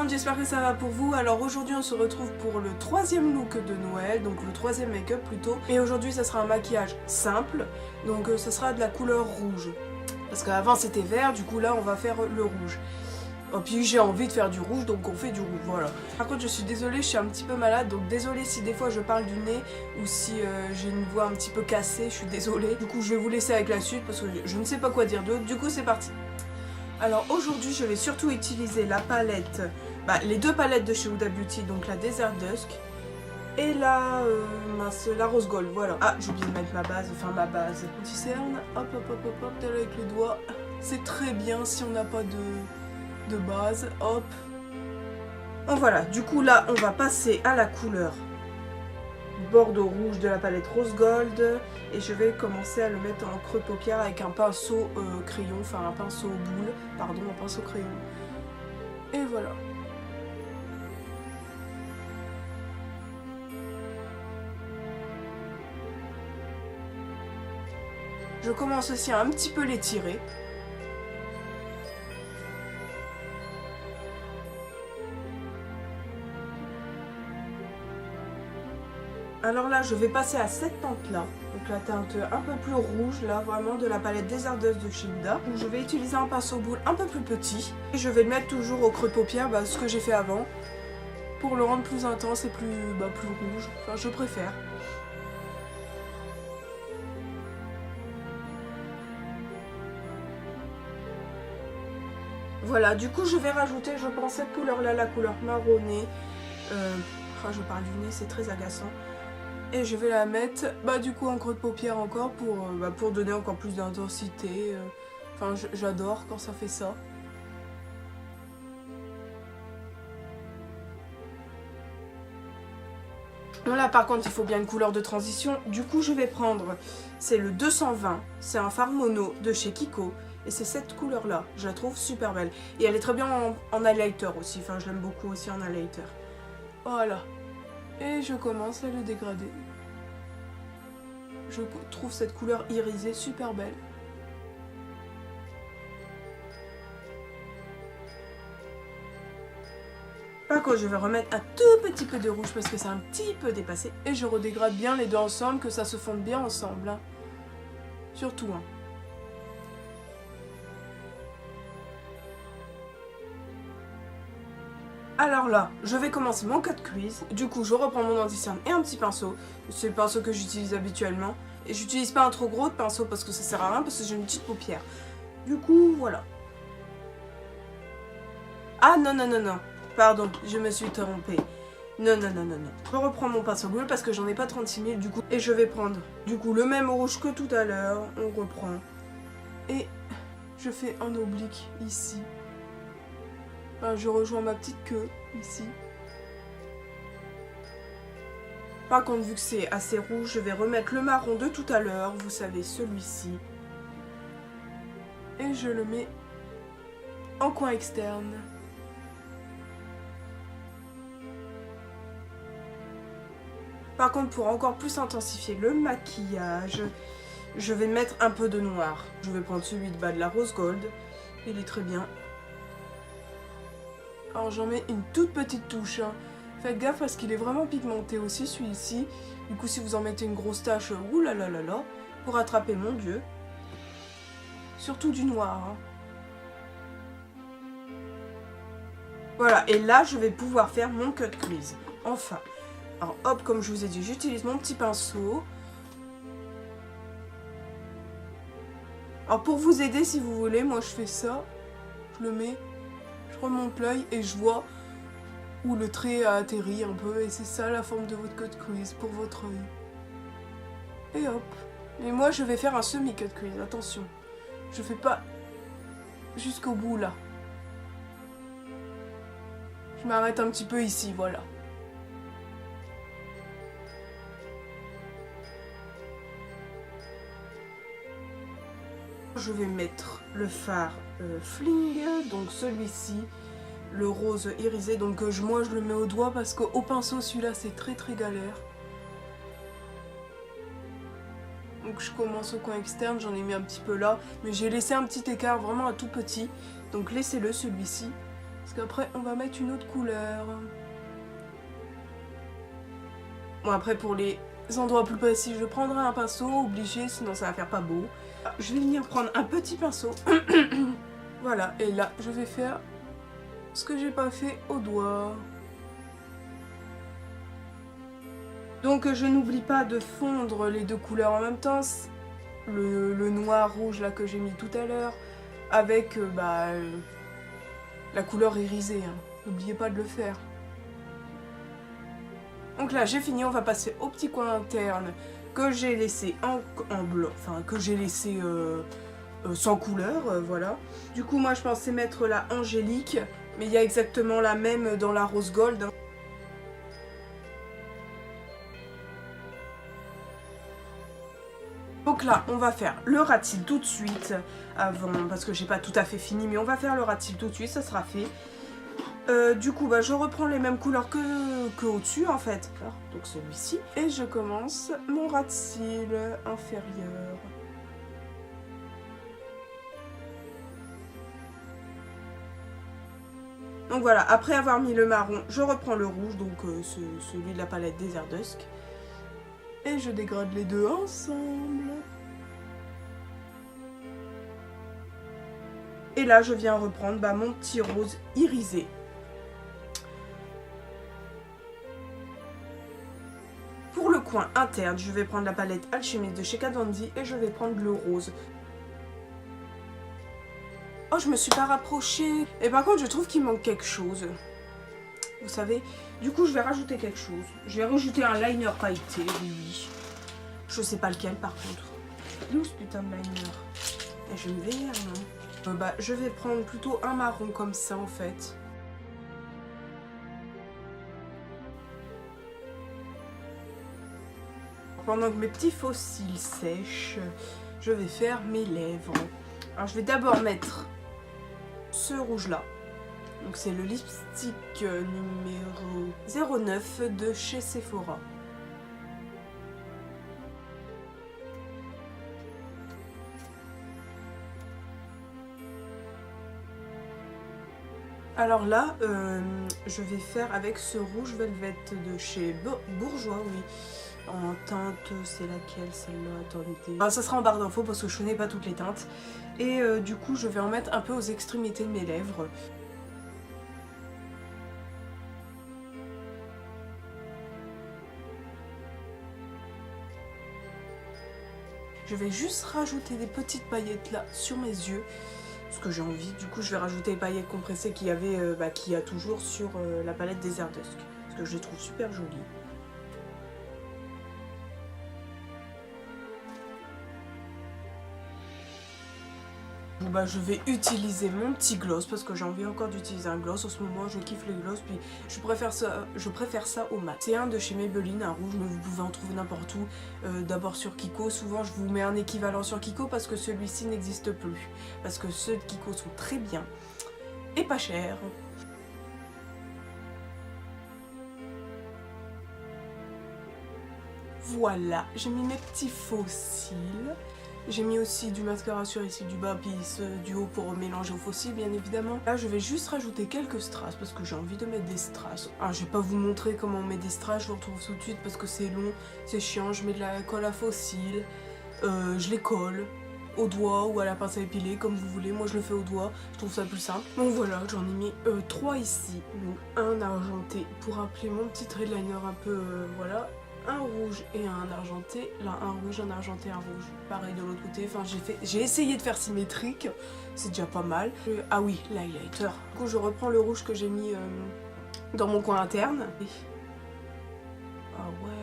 J'espère que ça va pour vous. Alors aujourd'hui on se retrouve pour le troisième look de Noël, donc le troisième make-up plutôt. Et aujourd'hui ça sera un maquillage simple, donc ça sera de la couleur rouge. Parce qu'avant c'était vert, du coup là on va faire le rouge. Et puis j'ai envie de faire du rouge, donc on fait du rouge, voilà. Par contre je suis désolée, je suis un petit peu malade, donc désolée si des fois je parle du nez ou si j'ai une voix un petit peu cassée, je suis désolée. Du coup je vais vous laisser avec la suite parce que je ne sais pas quoi dire d'autre, du coup c'est parti. Alors aujourd'hui je vais surtout utiliser la palette, les deux palettes de chez Huda Beauty, donc la Desert Dusk et la Rose Gold, voilà. Ah, j'ai oublié de mettre ma base, Petit cerne, hop hop hop hop hop, avec les doigts. C'est très bien si on n'a pas de base, hop. Bon voilà, du coup là on va passer à la couleur bordeaux rouge de la palette Rose Gold et je vais commencer à le mettre en creux de paupière avec un pinceau crayon, enfin un pinceau boule, pardon, un pinceau crayon. Et voilà. Je commence aussi à un petit peu l'étirer. Alors là, je vais passer à cette teinte-là, donc la teinte un peu plus rouge, là, vraiment de la palette Desert Dusk de chez Huda. Je vais utiliser un pinceau boule un peu plus petit. Et je vais le mettre toujours au creux de paupière, ce que j'ai fait avant, pour le rendre plus intense et plus rouge. Enfin, je préfère. Voilà, du coup, je vais rajouter, je pense, cette couleur-là, la couleur marronnée. Je parle du nez, c'est très agaçant. Et je vais la mettre du coup en creux de paupière encore pour donner encore plus d'intensité. Enfin j'adore quand ça fait ça. Bon là par contre il faut bien une couleur de transition. Du coup je vais prendre, c'est le 220, c'est un fard mono de chez Kiko. Et c'est cette couleur là, je la trouve super belle. Et elle est très bien en highlighter aussi, enfin je l'aime beaucoup aussi en highlighter. Voilà. Et je commence à le dégrader. Je trouve cette couleur irisée super belle. Par contre, je vais remettre un tout petit peu de rouge parce que c'est un petit peu dépassé. Et je redégrade bien les deux ensemble, que ça se fonde bien ensemble. Hein. Surtout. Hein. Alors là, je vais commencer mon cut crease. Du coup, je reprends mon anti-cerne et un petit pinceau. C'est le pinceau que j'utilise habituellement. Et j'utilise pas un trop gros de pinceau parce que ça sert à rien, parce que j'ai une petite paupière. Du coup, voilà. Ah non, non, non, non. Pardon, je me suis trompée. Non, non, non, non, non. Je reprends mon pinceau bleu parce que j'en ai pas 36 000 du coup. Et je vais prendre du coup le même rouge que tout à l'heure. On reprend. Et je fais un oblique ici. Enfin, je rejoins ma petite queue ici. Par contre, vu que c'est assez rouge, je vais remettre le marron de tout à l'heure. Vous savez, celui-ci. Et je le mets en coin externe. Par contre, pour encore plus intensifier le maquillage, je vais mettre un peu de noir. Je vais prendre celui de bas de la Rose Gold. Il est très bien. Alors j'en mets une toute petite touche. Hein. Faites gaffe parce qu'il est vraiment pigmenté aussi celui-ci. Du coup, si vous en mettez une grosse tache, oulalalala, pour attraper, mon Dieu. Surtout du noir. Hein. Voilà, et là, je vais pouvoir faire mon cut crease. Enfin. Alors hop, comme je vous ai dit, j'utilise mon petit pinceau. Alors pour vous aider, si vous voulez, moi je fais ça. Je le mets, je remonte l'œil et je vois où le trait a atterri un peu. Et c'est ça la forme de votre cut crease pour votre œil. Et hop. Et moi je vais faire un semi-cut crease, attention. Je fais pas jusqu'au bout là. Je m'arrête un petit peu ici, voilà. Je vais mettre le fard Fling, donc celui-ci, le rose irisé. Donc moi je le mets au doigt parce qu'au pinceau celui-là c'est très galère. Donc je commence au coin externe, j'en ai mis un petit peu là, mais j'ai laissé un petit écart, vraiment un tout petit. Donc laissez-le celui-ci, parce qu'après on va mettre une autre couleur. Bon après pour les endroits plus précis, je prendrai un pinceau, obligé, sinon ça va faire pas beau. Je vais venir prendre un petit pinceau. Voilà, et là je vais faire ce que j'ai pas fait au doigt. Donc je n'oublie pas de fondre les deux couleurs en même temps, le noir rouge là que j'ai mis tout à l'heure, avec la couleur irisée, hein. N'oubliez pas de le faire. Donc là j'ai fini, on va passer au petit coin interne que j'ai laissé en blanc, enfin que j'ai laissé sans couleur, voilà. Du coup moi je pensais mettre la angélique, mais il y a exactement la même dans la rose gold. Donc là, on va faire le rat-il tout de suite, avant, parce que j'ai pas tout à fait fini, mais on va faire le rat-il tout de suite, ça sera fait. Du coup, je reprends les mêmes couleurs que au-dessus, en fait. Alors, donc celui-ci. Et je commence mon rat-il inférieur. Donc voilà, après avoir mis le marron, je reprends le rouge, donc celui de la palette Desert Dusk. Et je dégrade les deux ensemble. Et là, je viens reprendre mon petit rose irisé. Pour le coin interne, je vais prendre la palette Alchemist de chez Kat Von D et je vais prendre le rose. Oh, je me suis pas rapprochée. Et par contre, je trouve qu'il manque quelque chose. Vous savez, du coup, je vais rajouter quelque chose. Je vais rajouter un liner pailleté, oui. Je sais pas lequel, par contre. Il est où ce putain de liner? Et je me vénère, non? Je vais prendre plutôt un marron comme ça, en fait. Pendant que mes petits faux cils sèchent, je vais faire mes lèvres. Alors, je vais d'abord mettre ce rouge-là. Donc c'est le lipstick numéro 09 de chez Sephora. Alors là, je vais faire avec ce rouge velvet de chez Bourjois, oui. En teinte, c'est laquelle celle-là? Attendez. Ça sera en barre d'infos parce que je connais pas toutes les teintes. Et du coup, je vais en mettre un peu aux extrémités de mes lèvres. Je vais juste rajouter des petites paillettes là sur mes yeux. Parce que j'ai envie. Du coup, je vais rajouter les paillettes compressées qu'il y avait, qu'il y a toujours sur la palette Desert Dusk. Parce que je les trouve super jolies. Je vais utiliser mon petit gloss parce que j'ai envie encore d'utiliser un gloss. En ce moment, je kiffe les gloss, puis je préfère ça au mat. C'est un de chez Maybelline, un rouge, mais vous pouvez en trouver n'importe où. D'abord sur Kiko. Souvent, je vous mets un équivalent sur Kiko parce que celui-ci n'existe plus. Parce que ceux de Kiko sont très bien et pas chers. Voilà, j'ai mis mes petits faux cils. J'ai mis aussi du mascara sur ici du bas, puis du haut pour mélanger aux faux cils, bien évidemment. Là, je vais juste rajouter quelques strass parce que j'ai envie de mettre des strass. Alors, je vais pas vous montrer comment on met des strass, je vous retrouve tout de suite parce que c'est long, c'est chiant. Je mets de la colle à faux cils, je les colle au doigt ou à la pince à épiler, comme vous voulez. Moi, je le fais au doigt, je trouve ça plus simple. Donc voilà, j'en ai mis 3 ici. Donc un argenté pour appeler mon petit trait de liner un peu, voilà. Un rouge et un argenté, là un rouge, un argenté, un rouge, pareil de l'autre côté, enfin j'ai essayé de faire symétrique, c'est déjà pas mal. Ah oui, l'highlighter. Du coup je reprends le rouge que j'ai mis dans mon coin interne. Ah ouais.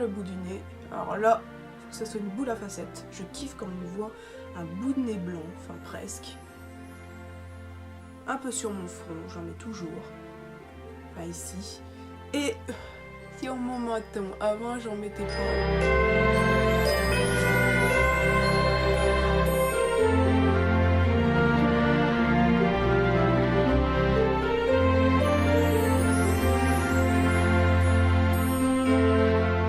Le bout du nez, alors là, faut que ça soit une boule à facettes. Je kiffe quand on voit un bout de nez blanc, enfin presque. Un peu sur mon front, j'en mets toujours. Là, ici. Et sur mon menton. Avant, j'en mettais pas.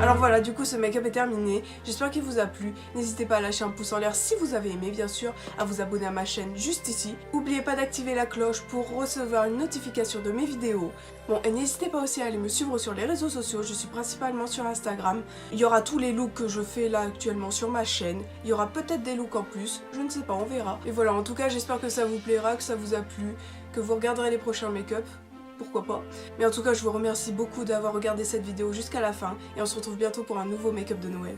Alors voilà, du coup ce make-up est terminé, j'espère qu'il vous a plu, n'hésitez pas à lâcher un pouce en l'air si vous avez aimé bien sûr, à vous abonner à ma chaîne juste ici, n'oubliez pas d'activer la cloche pour recevoir une notification de mes vidéos. Bon, et n'hésitez pas aussi à aller me suivre sur les réseaux sociaux, je suis principalement sur Instagram, il y aura tous les looks que je fais là actuellement sur ma chaîne, il y aura peut-être des looks en plus, je ne sais pas, on verra. Et voilà, en tout cas j'espère que ça vous plaira, que ça vous a plu, que vous regarderez les prochains make-up. Pourquoi pas. Mais en tout cas, je vous remercie beaucoup d'avoir regardé cette vidéo jusqu'à la fin et on se retrouve bientôt pour un nouveau make-up de Noël.